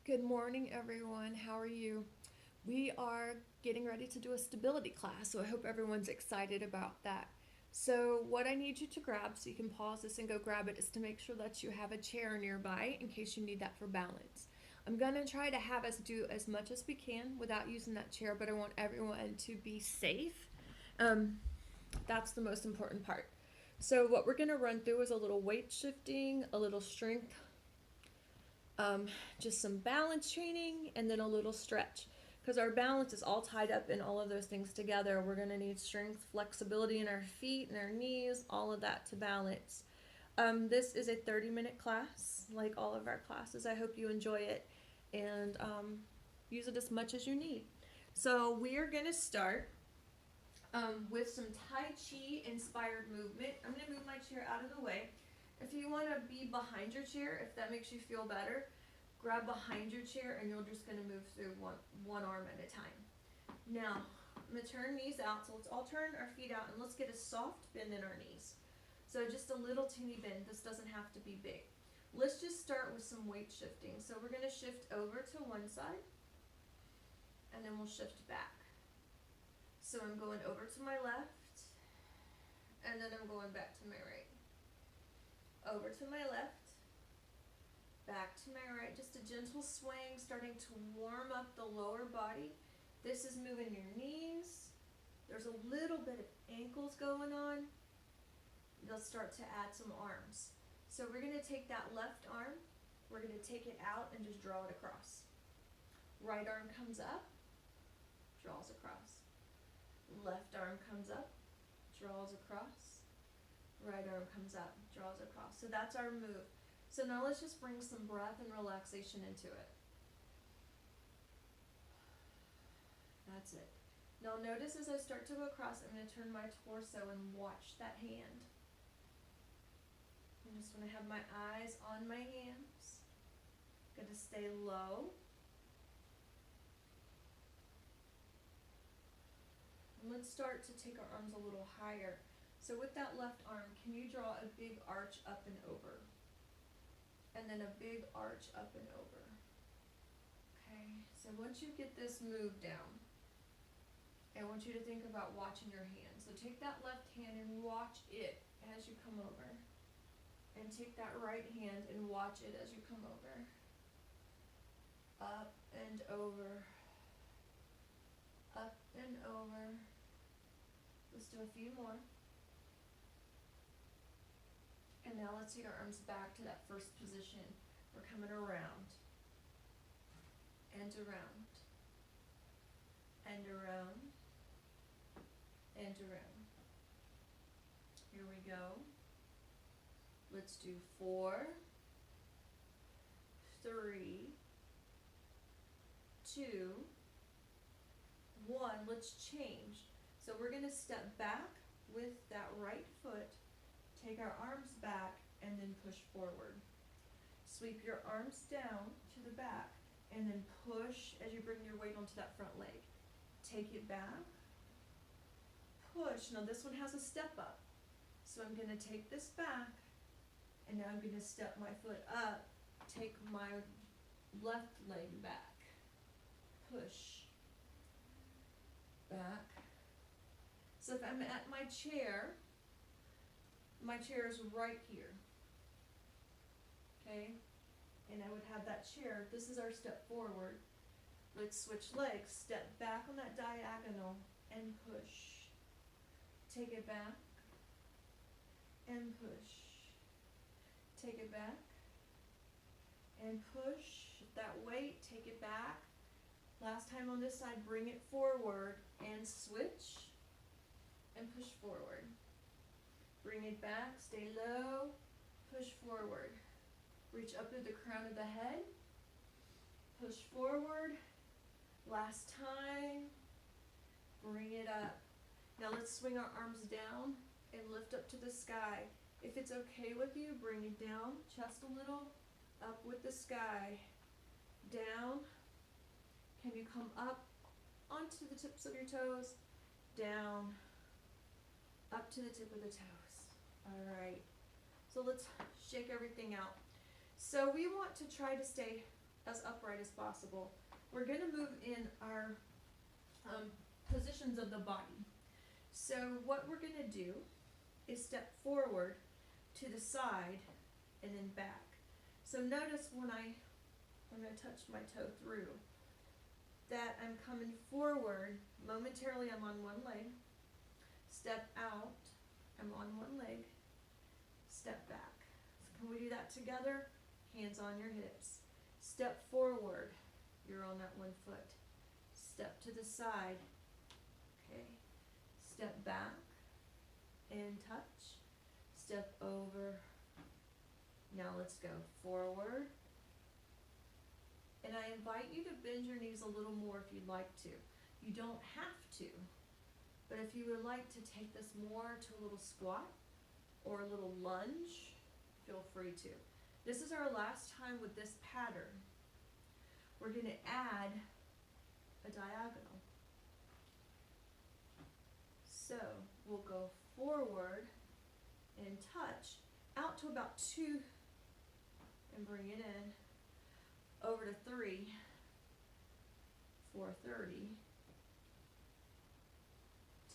Good morning, everyone. How are you? We are getting ready to do a stability class, so I hope everyone's excited about that. So, what I need you to grab, so you can pause this and go grab it, is to make sure that you have a chair nearby in case you need that for balance. I'm going to try to have us do as much as we can without using that chair, but I want everyone to be safe. Um, that's the most important part. So, what we're going to run through is a little weight shifting, a little strength, um, just some balance training, and then a little stretch. Because our balance is all tied up in all of those things together. We're going to need strength, flexibility in our feet and our knees, all of that to balance. This is a 30-minute class, like all of our classes. I hope you enjoy it and use it as much as you need. So, we are going to start with some Tai Chi inspired movement. I'm going to move my chair out of the way. If you want to be behind your chair, if that makes you feel better, grab behind your chair and you're just going to move through one arm at a time. Now, I'm going to turn knees out. So let's all turn our feet out and let's get a soft bend in our knees. So just a little teeny bend. This doesn't have to be big. Let's just start with some weight shifting. So we're going to shift over to one side and then we'll shift back. So I'm going over to my left and then I'm going back to my right. Over to my left, back to my right, just a gentle swing, starting to warm up the lower body. This is moving your knees. There's a little bit of ankles going on. You'll start to add some arms. So we're going to take that left arm, we're going to take it out and just draw it across. Right arm comes up, draws across. Left arm comes up, draws across. Right arm comes up, draws across. So that's our move. So now let's just bring some breath and relaxation into it. That's it. Now notice as I start to go across, I'm going to turn my torso and watch that hand. I'm just going to have my eyes on my hands. Going to stay low. And let's start to take our arms a little higher. So with that left arm, can you draw a big arch up and over? And then a big arch up and over. Okay, so once you get this move down, I want you to think about watching your hand. So take that left hand and watch it as you come over. And take that right hand and watch it as you come over. Up and over. Up and over. Let's do a few more. And now let's take our arms back to that first position. We're coming around. And around. And around. And around. Here we go. Let's do 4, 3, 2, 1. Let's change. So we're going to step back with that right foot. Take our arms back and then push forward. Sweep your arms down to the back and then push as you bring your weight onto that front leg. Take it back, push. Now this one has a step up. So I'm going to take this back and now I'm going to step my foot up, take my left leg back, push, back. So if I'm at my chair is right here, okay? And I would have that chair, this is our step forward. Let's switch legs, step back on that diagonal and push. Take it back and push. Take it back and push. That weight, take it back. Last time on this side, bring it forward and switch and push forward. Bring it back, stay low, push forward. Reach up to the crown of the head, push forward. Last time, bring it up. Now let's swing our arms down and lift up to the sky. If it's okay with you, bring it down, chest a little, up with the sky, down. Can you come up onto the tips of your toes, down, up to the tip of the toes. All right, so let's shake everything out. So we want to try to stay as upright as possible. We're going to move in our positions of the body. So what we're going to do is step forward to the side and then back. So notice when I touch my toe through, that I'm coming forward. Momentarily I'm on one leg, step out, I'm on one leg, step back. So can we do that together? Hands on your hips. Step forward, you're on that one foot. Step to the side, okay. Step back and touch. Step over. Now let's go forward. And I invite you to bend your knees a little more if you'd like to. You don't have to, but if you would like to take this more to a little squat or a little lunge, feel free to. This is our last time with this pattern. We're going to add a diagonal. So we'll go forward and touch out to about 2 and bring it in. Over to 3 for 30.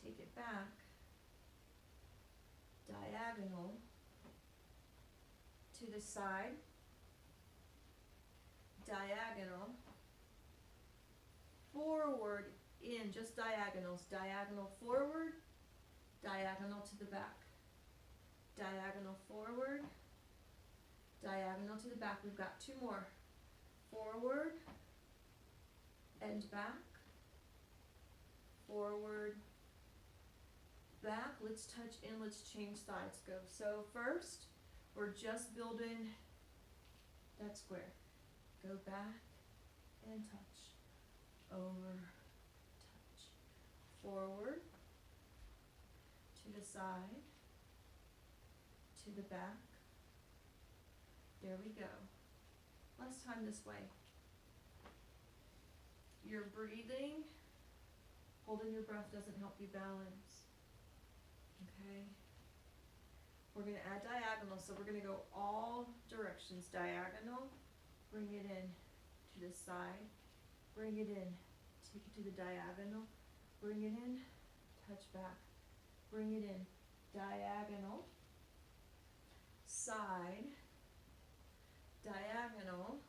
Take it back. Diagonal to the side. Diagonal. Forward in, just diagonals. Diagonal forward. Diagonal to the back. Diagonal forward. Diagonal to the back. We've got 2 more. Forward and back, forward, back. Let's touch in, let's change sides. Go. So first, we're just building that square. Go back and touch. Over, touch. Forward, to the side, to the back. There we go. Last time this way. You're breathing. Holding your breath doesn't help you balance. Okay? We're going to add diagonal, so we're going to go all directions. Diagonal, bring it in to the side, bring it in, take it to the diagonal, bring it in, touch back, bring it in, diagonal, side, diagonal,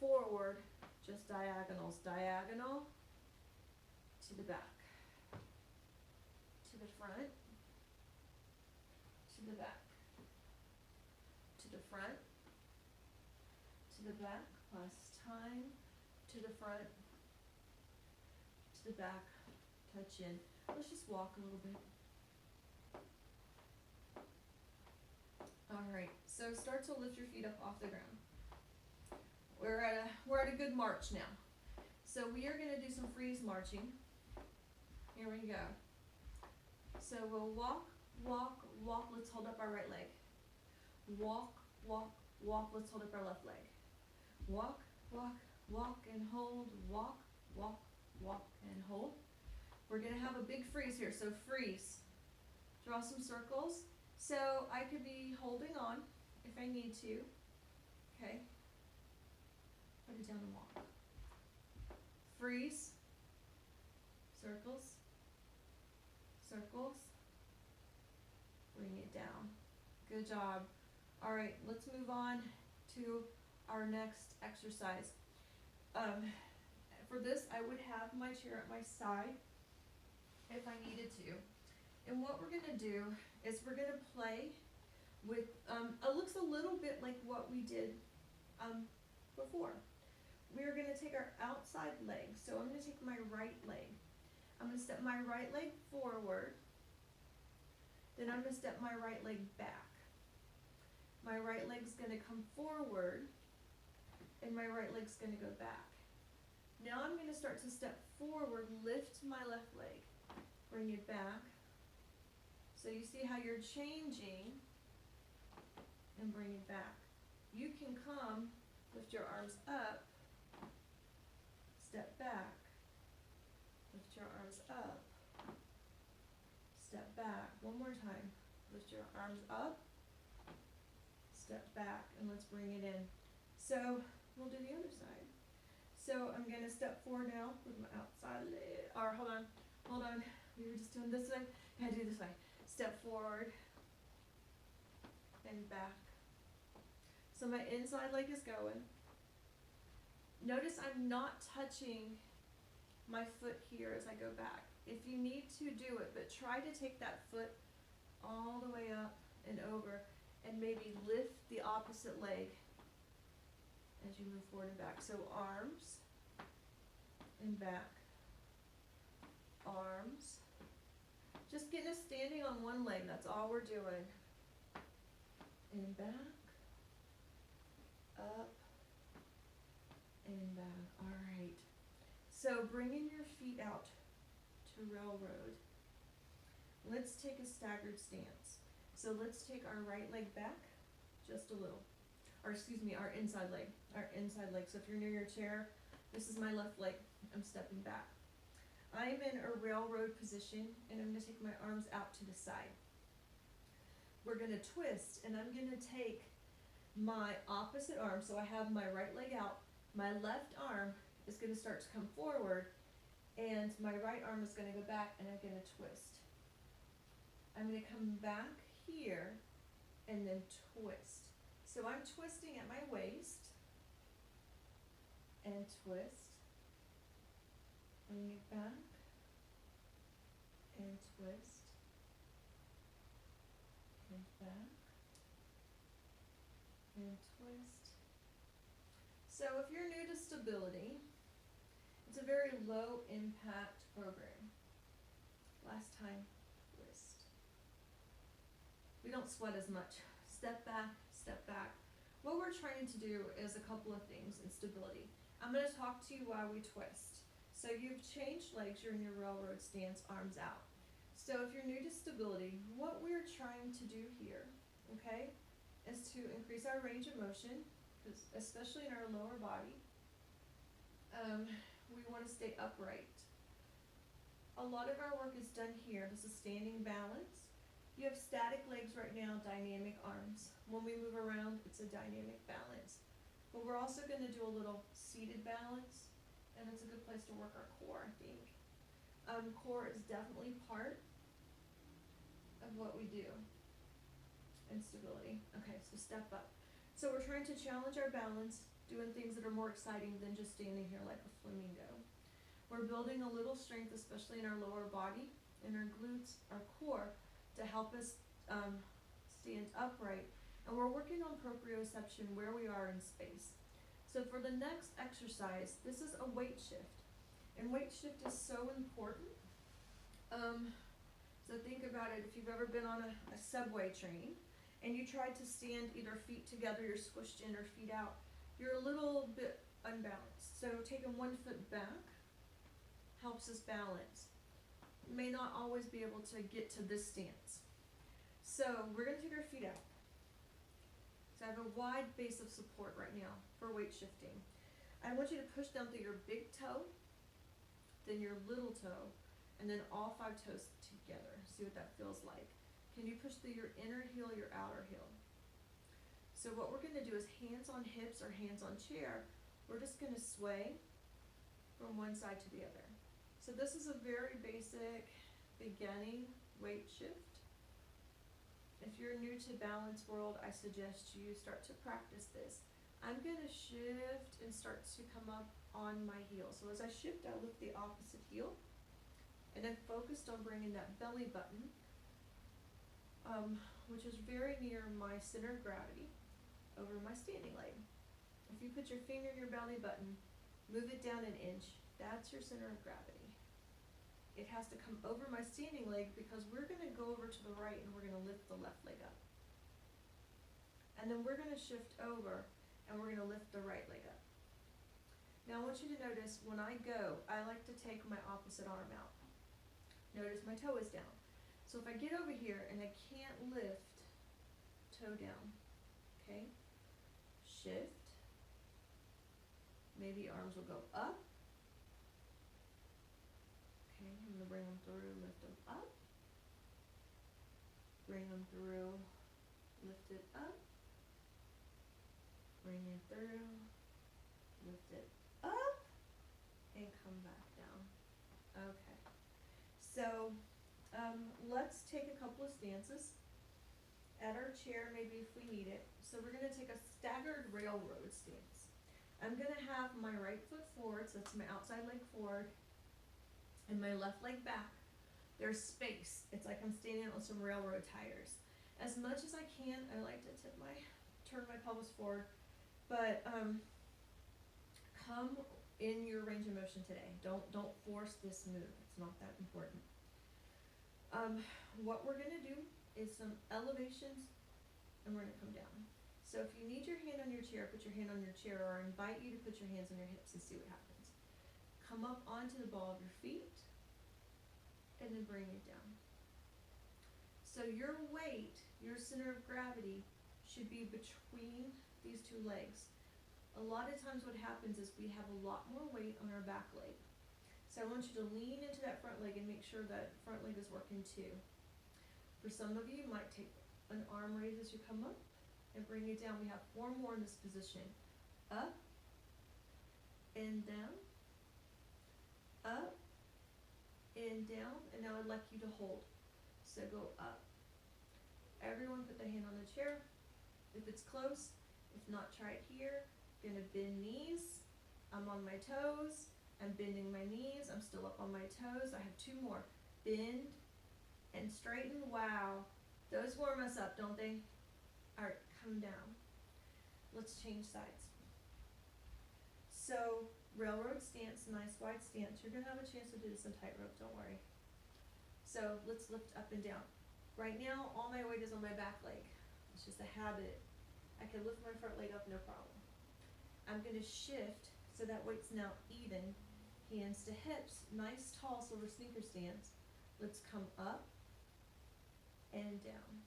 forward, just diagonals, diagonal, to the back, to the front, to the back, to the front, to the back, last time, to the front, to the back, touch in. Let's just walk a little bit. Alright, so start to lift your feet up off the ground. We're at a good march now. So we are going to do some freeze marching. Here we go. So we'll walk, walk, walk. Let's hold up our right leg. Walk, walk, walk. Let's hold up our left leg. Walk, walk, walk and hold. Walk, walk, walk and hold. We're going to have a big freeze here. So freeze. Draw some circles. So I could be holding on if I need to. Okay. Put it down and walk. Freeze. Circles. Circles. Bring it down. Good job. All right, let's move on to our next exercise. For this, I would have my chair at my side if I needed to. And what we're going to do is we're going to play with, it looks a little bit like what we did before. We're going to take our outside leg. So I'm going to take my right leg. I'm going to step my right leg forward. Then I'm going to step my right leg back. My right leg's going to come forward, and my right leg's going to go back. Now I'm going to start to step forward, lift my left leg, bring it back. So you see how you're changing, and bring it back. You can come, lift your arms up, step back, lift your arms up, step back. One more time. Lift your arms up, step back, and let's bring it in. So We'll do the other side. So I'm gonna step forward now with my outside leg, or hold on, we were just doing this way, I do this way. Step forward and back. So my inside leg is going. Notice I'm not touching my foot here as I go back. If you need to do it, but try to take that foot all the way up and over and maybe lift the opposite leg as you move forward and back. So arms and back, arms. Just getting us standing on one leg, that's all we're doing. And back, up, and back. All right. So bringing your feet out to railroad. Let's take a staggered stance. So let's take our right leg back just a little. Or excuse me, our inside leg. So if you're near your chair, this is my left leg. I'm stepping back. I'm in a railroad position and I'm going to take my arms out to the side. We're going to twist and I'm going to take my opposite arm. So I have my right leg out. My left arm is going to start to come forward and my right arm is going to go back and I'm going to twist. I'm going to come back here and then twist. So I'm twisting at my waist and twist. Bring it back and twist and back and twist. So if you're new to stability, it's a very low impact program. Last time, twist. We don't sweat as much. Step back, step back. What we're trying to do is a couple of things in stability. I'm going to talk to you while we twist. So you've changed legs, you're in your railroad stance, arms out. So if you're new to stability, what we're trying to do here, okay, is to increase our range of motion, especially in our lower body. We want to stay upright. A lot of our work is done here. This is standing balance. You have static legs right now, dynamic arms. When we move around, it's a dynamic balance. But we're also going to do a little seated balance, and it's a good place to work our core, I think. Core is definitely part of what we do in stability. Okay, so step up. So we're trying to challenge our balance, doing things that are more exciting than just standing here like a flamingo. We're building a little strength, especially in our lower body, in our glutes, our core, to help us stand upright. And we're working on proprioception where we are in space. So for the next exercise, this is a weight shift. And weight shift is so important. So think about it, if you've ever been on a subway train and you tried to stand either feet together, you're squished in, or feet out, you're a little bit unbalanced. So taking one foot back helps us balance. You may not always be able to get to this stance. So we're going to take our feet out. So I have a wide base of support right now for weight shifting. I want you to push down through your big toe, then your little toe, and then all 5 toes together. See what that feels like. Can you push through your inner heel, your outer heel? So what we're going to do is hands on hips or hands on chair. We're just going to sway from one side to the other. So this is a very basic beginning weight shift. If you're new to balance world, I suggest you start to practice this. I'm going to shift and start to come up on my heel. So as I shift, I lift the opposite heel. And I'm focused on bringing that belly button, which is very near my center of gravity, over my standing leg. If you put your finger in your belly button, move it down 1 inch, that's your center of gravity. It has to come over my standing leg because we're going to go over to the right and we're going to lift the left leg up. And then we're going to shift over and we're going to lift the right leg up. Now I want you to notice when I go, I like to take my opposite arm out. Notice my toe is down. So if I get over here and I can't lift, toe down, okay? Shift. Maybe arms will go up. Okay, I'm going to bring them through, lift them up. Bring them through, lift it up. Bring it through, it up and come back down. Okay. So let's take a couple of stances at our chair, maybe if we need it. So we're going to take a staggered railroad stance. I'm going to have my right foot forward, so that's my outside leg forward, and my left leg back. There's space. It's like I'm standing on some railroad tires. As much as I can, I like to turn my pelvis forward, but come in your range of motion today. Don't force this move. It's not that important. What we're gonna do is some elevations, and we're gonna come down. So if you need your hand on your chair, put your hand on your chair, or I invite you to put your hands on your hips and see what happens. Come up onto the ball of your feet, and then bring it down. So your weight, your center of gravity, should be between these two legs. A lot of times what happens is we have a lot more weight on our back leg. So I want you to lean into that front leg and make sure that front leg is working too. For some of you, you might take an arm raise as you come up and bring it down. We have 4 more in this position. Up and down, up and down, and now I'd like you to hold. So go up. Everyone put the hand on the chair. If it's close, if not, try it here. Gonna bend knees. I'm on my toes. I'm bending my knees. I'm still up on my toes. I have 2 more. Bend and straighten. Wow. Those warm us up, don't they? Alright, come down. Let's change sides. So, railroad stance, nice wide stance. You're gonna have a chance to do this in tightrope, don't worry. So, let's lift up and down. Right now, all my weight is on my back leg. It's just a habit. I can lift my front leg up, no problem. I'm gonna shift so that weight's now even. Hands to hips, nice tall silver sneaker stance. Let's come up and down.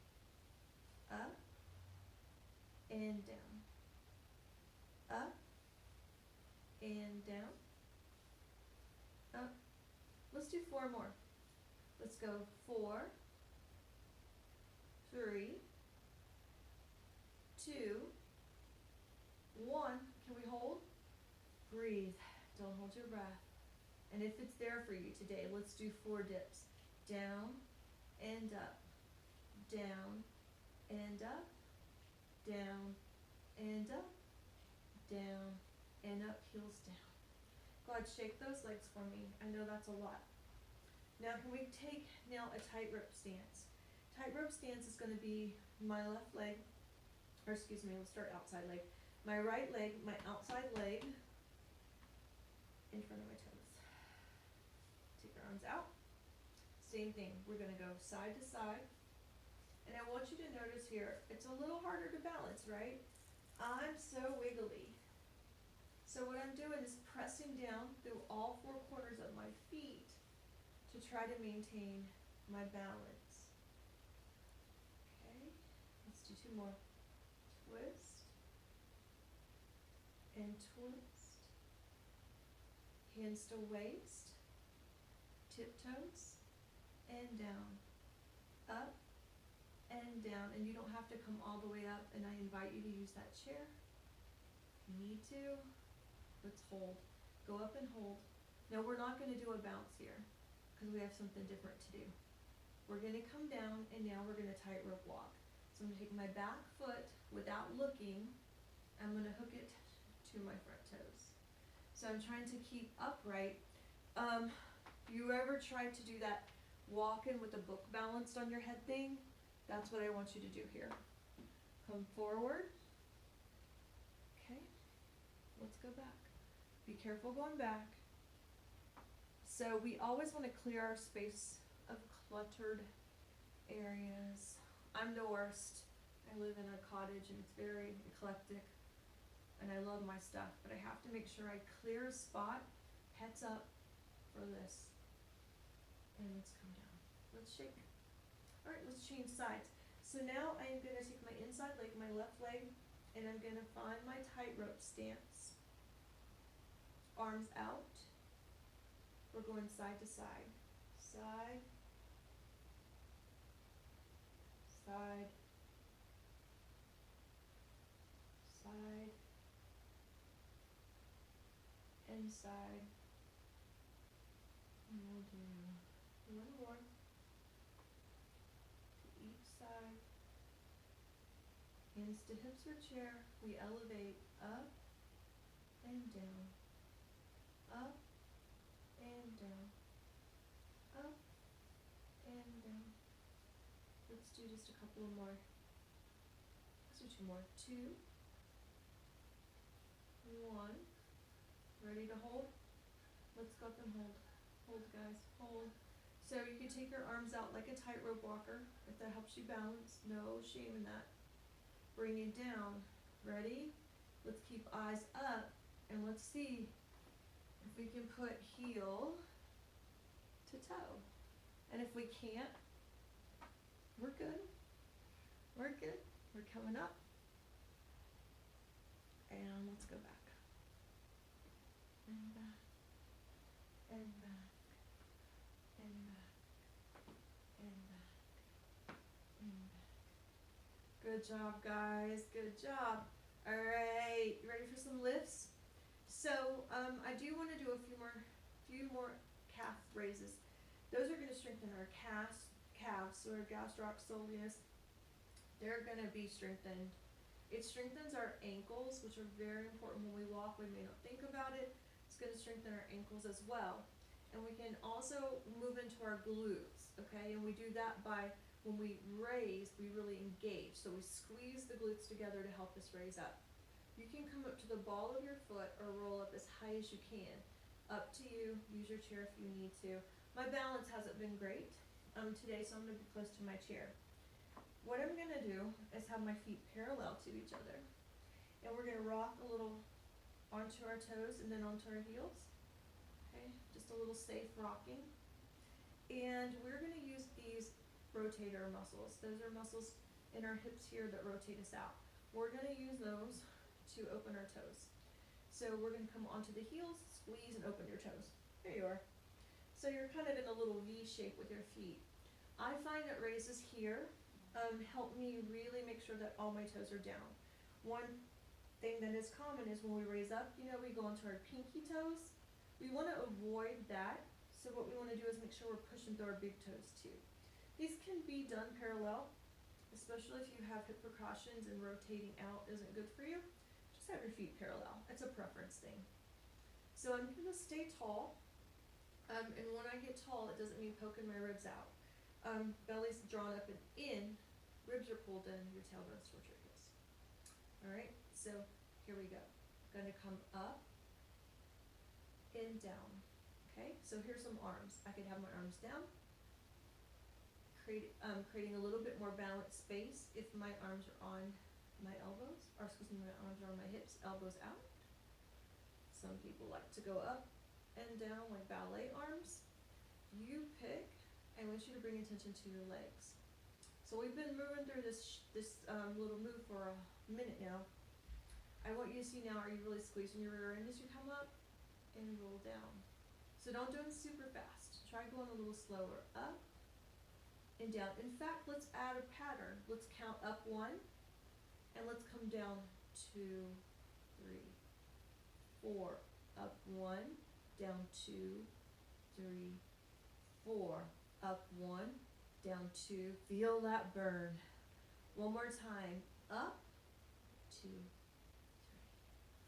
Up and down. Up and down. Up. Let's do 4 more. Let's go 4, 3, 2, 1. Can we hold? Breathe. Don't hold your breath. And if it's there for you today, let's do 4 dips. Down and up. Down and up. Down and up. Down and up. Heels down. Go ahead, shake those legs for me. I know that's a lot. Now can we take now a tightrope stance? Tightrope stance is going to be my left leg, or excuse me, let's start outside leg. My right leg, my outside leg in front of my toes. Take our arms out. Same thing, we're going to go side to side. And I want you to notice here, it's a little harder to balance, right? I'm so wiggly. So what I'm doing is pressing down through all 4 corners of my feet to try to maintain my balance. Okay, let's do 2 more. Twist and twist. Hands to waist, tiptoes, and down. Up and down, and you don't have to come all the way up, and I invite you to use that chair. If you need to, let's hold. Go up and hold. Now we're not going to do a bounce here, because we have something different to do. We're going to come down, and now we're going to tightrope walk. So I'm going to take my back foot without looking. I'm going to hook it to my front toes. So I'm trying to keep upright. You ever tried to do that walking with a book balanced on your head thing? That's what I want you to do here. Come forward. Okay. Let's go back. Be careful going back. So we always want to clear our space of cluttered areas. I'm the worst. I live in a cottage and it's very eclectic and I love my stuff, but I have to make sure I clear a spot, heads up for this. And let's come down. Let's shake. Alright, let's change sides. So now I'm going to take my inside leg, my left leg, and I'm going to find my tightrope stance. Arms out. We're going side to side. Side. Side. Side. inside. And we'll do one more to each side. Hands to hips or chair. We elevate up and down, up and down, up and down. Let's do just a couple of more. Let's do two more. 2, 1. Ready to hold? Let's go up and hold. Hold, guys. Hold. So you can take your arms out like a tightrope walker if that helps you balance. No shame in that. Bring it down. Ready? Let's keep eyes up and let's see if we can put heel to toe. And if we can't, we're good. We're good. We're coming up. And let's go back. And back. And back. And back. And back. And back. Good job, guys. Good job. All right, you ready for some lifts? So I do want to do a few more calf raises. Those are going to strengthen our calves, so our gastrocnemius. They're going to be strengthened. It strengthens our ankles, which are very important when we walk. We may not think about it. It's going to strengthen our ankles as well. And we can also move into our glutes, okay? And we do that by, when we raise, we really engage. So we squeeze the glutes together to help us raise up. You can come up to the ball of your foot or roll up as high as you can. Up to you. Use your chair if you need to. My balance hasn't been great today, so I'm going to be close to my chair. What I'm going to do is have my feet parallel to each other. And we're going to rock a little onto our toes and then onto our heels. Okay, just a little safe rocking. And we're going to use these rotator muscles. Those are muscles in our hips here that rotate us out. We're going to use those to open our toes. So we're going to come onto the heels, squeeze, and open your toes. There you are. So you're kind of in a little V shape with your feet. I find that raises here help me really make sure that all my toes are down. One thing that is common is when we raise up, you know, we go onto our pinky toes. We want to avoid that. So what we want to do is make sure we're pushing through our big toes too. These can be done parallel, especially if you have hip precautions and rotating out isn't good for you. Just have your feet parallel. It's a preference thing. So I'm going to stay tall. And when I get tall, it doesn't mean poking my ribs out. Belly's drawn up and in, ribs are pulled in, your tailbone's towards your heels. All right, so here we go. Gonna come up and down. Okay, so here's some arms. I could have my arms down, creating a little bit more balanced space if my arms are on my elbows, or excuse me, my arms are on my hips, elbows out. Some people like to go up and down like ballet arms. You pick. I want you to bring attention to your legs. So we've been moving through this little move for a minute now. I want you to see now, are you really squeezing your rear end as you come up and roll down? So don't do it super fast. Try going a little slower. Up and down. In fact, let's add a pattern. Let's count up 1 and let's come down 2, 3, 4. Up 1, down 2, 3, 4. Up 1, down 2. Feel that burn. One more time. Up, 2, 3,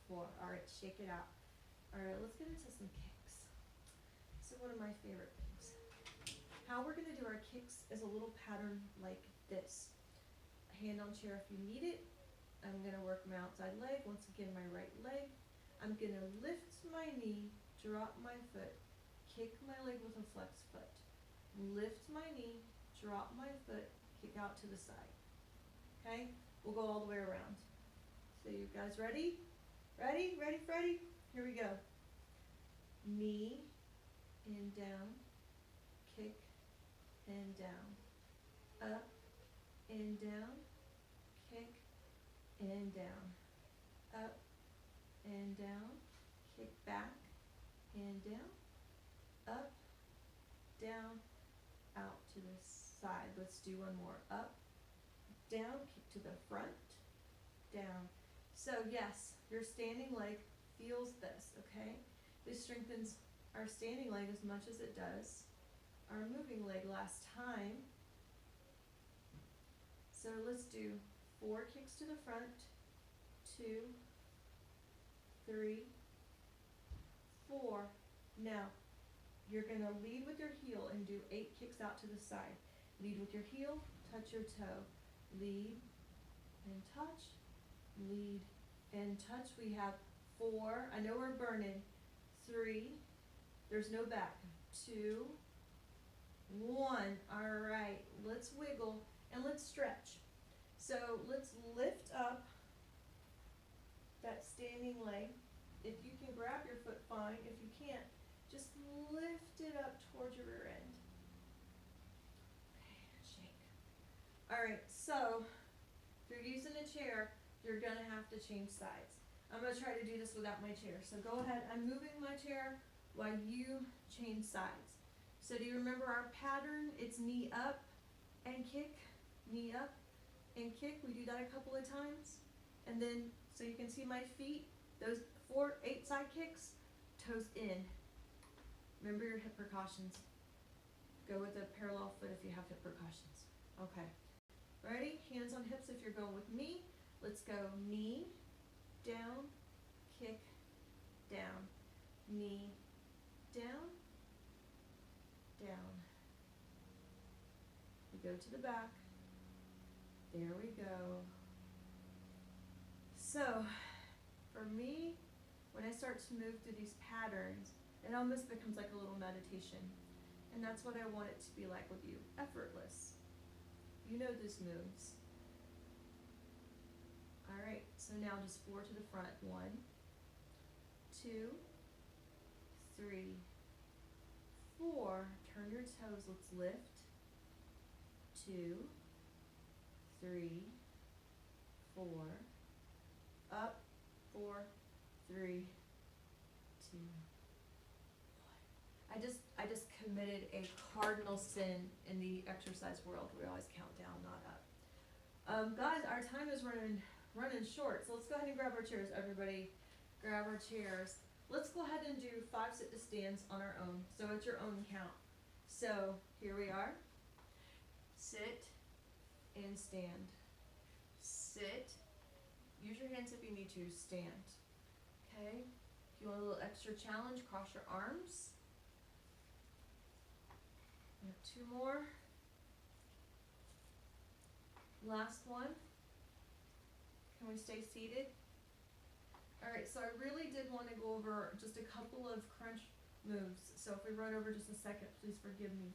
4. All right, shake it out. All right, let's get into some kicks. So one of my favorite things. How we're gonna do our kicks is a little pattern like this. Hand on chair if you need it. I'm gonna work my outside leg. Once again, my right leg. I'm gonna lift my knee, drop my foot, kick my leg with a flexed foot. Lift my knee, drop my foot, kick out to the side. Okay? We'll go all the way around. So you guys ready? Ready? Ready, Freddy? Here we go. Knee and down, kick and down. Up and down, kick and down. Up and down, kick back and down. Up, down, out to the side. Let's do one more. Up, down, kick to the front, down. So yes, your standing leg feels this, okay? This strengthens our standing leg as much as it does our moving leg last time. So let's do 4 kicks to the front, 2, 3, 4. Now, you're going to lead with your heel and do 8 kicks out to the side. Lead with your heel, touch your toe. Lead and touch, lead and touch. We have 4. I know we're burning. 3. There's no back. 2, 1. All right, let's wiggle and let's stretch. So let's lift up that standing leg. If you can grab your foot, fine. If you can't, just lift it up towards your rear end. Okay, shake. All right, so if you're using a chair, you're gonna have to change sides. I'm gonna try to do this without my chair. So go ahead, I'm moving my chair while you change sides. So do you remember our pattern? It's knee up and kick, knee up and kick. We do that a couple of times. And then, so you can see my feet, those 8 side kicks, toes in. Remember your hip precautions. Go with a parallel foot if you have hip precautions. Okay. Ready? Hands on hips if you're going with me. Let's go knee, down, kick, down, knee, down, down. We go to the back. There we go. So, for me, when I start to move through these patterns, it almost becomes like a little meditation. And that's what I want it to be like with you. Effortless. You know these moves. All right, so now just 4 to the front. 1, 2, 3, 4. Turn your toes. Let's lift. 2, 3, 4. Up. 4, 3, 2, 1. I just committed a cardinal sin in the exercise world. We always count down, not up. Guys, our time is running short, so let's go ahead and grab our chairs. Everybody, grab our chairs. Let's go ahead and do 5 sit to stands on our own. So it's your own count. So here we are. Sit and stand. Sit. Use your hands if you need to. Stand. Okay. If you want a little extra challenge, cross your arms. We have 2 more. Last one. Can we stay seated? All right, so I really did want to go over just a couple of crunch moves. So if we run over just a second, please forgive me.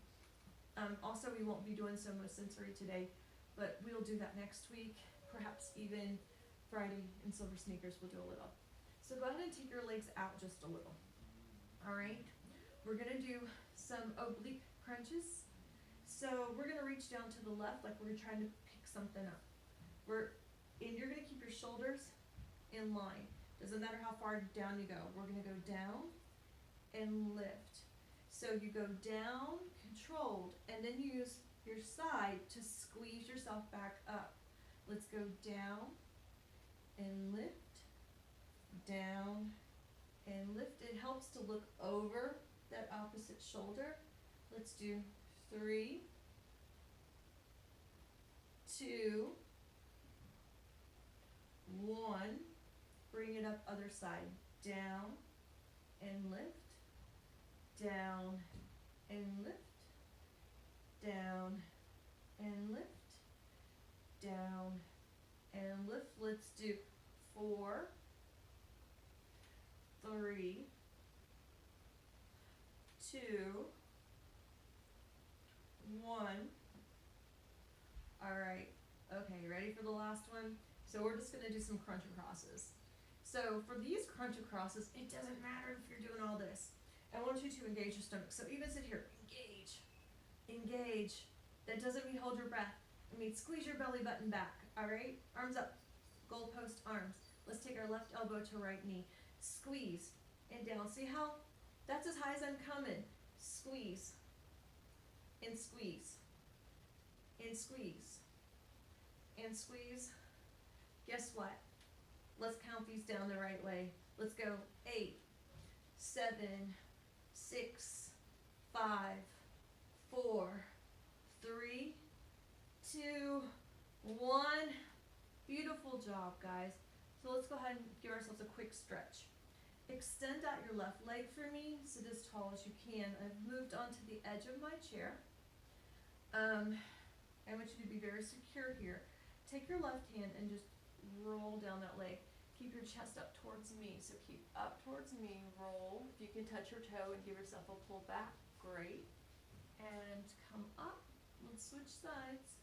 Also, we won't be doing Soma Sensory today, but we'll do that next week, perhaps even Friday in Silver Sneakers we'll do a little. So go ahead and take your legs out just a little. All right, we're gonna do some oblique crunches. So we're gonna reach down to the left like we're trying to pick something up. And you're gonna keep your shoulders in line. Doesn't matter how far down you go. We're gonna go down and lift. So you go down, controlled, and then you use your side to squeeze yourself back up. Let's go down and lift, down and lift. It helps to look over that opposite shoulder. Let's do 3, 2, 1. Bring it up other side. Down and lift, down and lift, down and lift, down and lift. Let's do 4, 3, 2, 1. All right. Okay, ready for the last one? So we're just gonna do some crunch crosses. So for these crunch crosses, it doesn't matter if you're doing all this. I want you to engage your stomach. So even sit here, engage, engage. That doesn't mean hold your breath. It means squeeze your belly button back. All right, arms up, goalpost arms. Let's take our left elbow to right knee. Squeeze and down. See how that's as high as I'm coming. Squeeze and squeeze and squeeze and squeeze. Guess what? Let's count these down the right way. Let's go 8, 7, 6, 5, 4, 3, 2, 1. Beautiful job, guys. So let's go ahead and give ourselves a quick stretch. Extend out your left leg for me, sit as tall as you can. I've moved onto the edge of my chair. I want you to be very secure here. Take your left hand and just roll down that leg. Keep your chest up towards me. So keep up towards me, roll. If you can touch your toe and give yourself a pull back, great. And come up. Let's switch sides.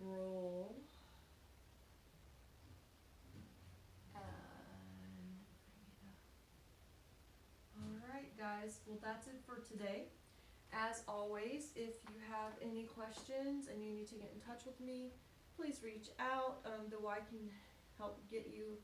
Roll. And bring it up. Alright guys, well that's it for today. As always, if you have any questions and you need to get in touch with me, please reach out. The Y can help get you